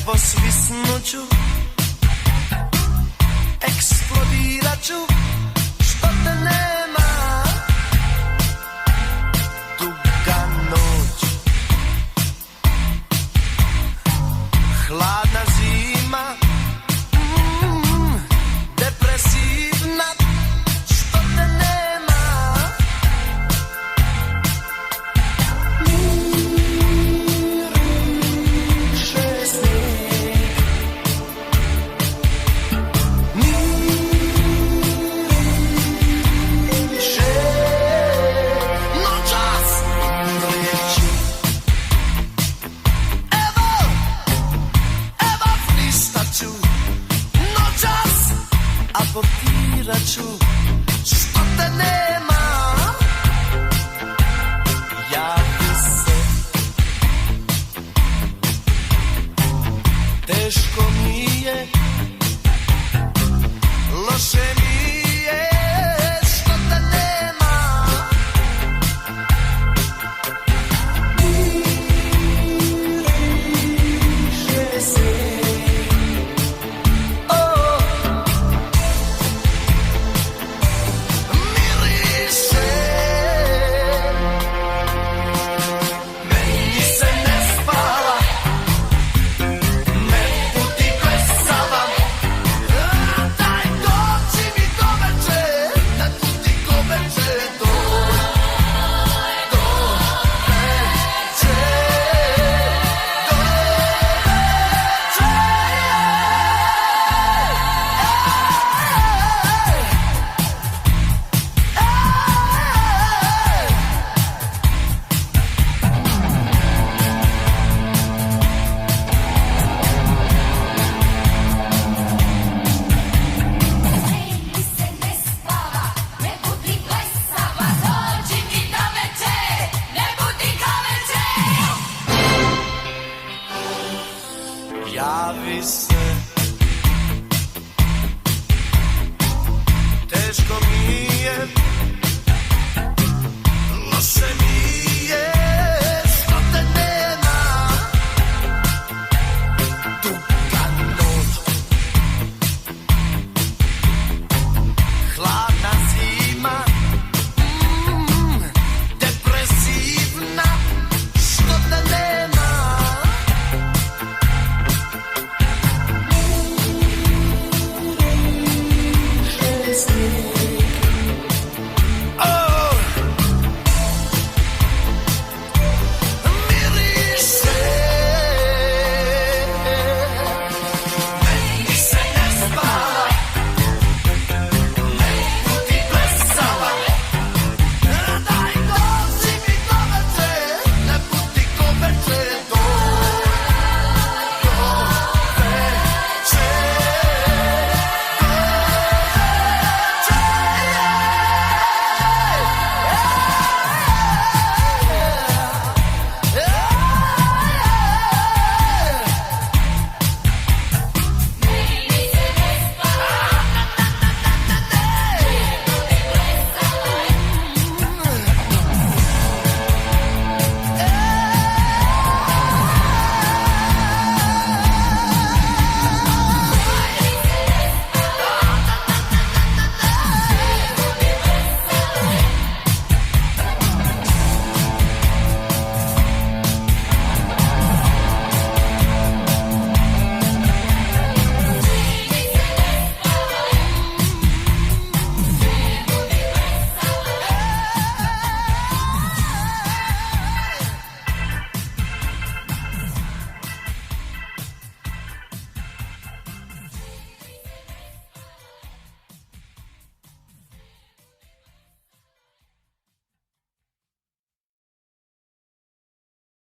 Evo svisnuću, eksplodirat ću, što te nema. Duga noć, hladna zima, depresivna, što te nema. Miriše snijeg, miriše noćas riječi. Evo flištat ću noćas, abortirat ću, što te nema. Javi se, teško mi je, loše mi je, što te nema. Miriše se, miriše. Meni se ne spava, ne budi klesava. Daj doći mi do veče, ne budi ko veče, javi se, teško mi je, loše mi je.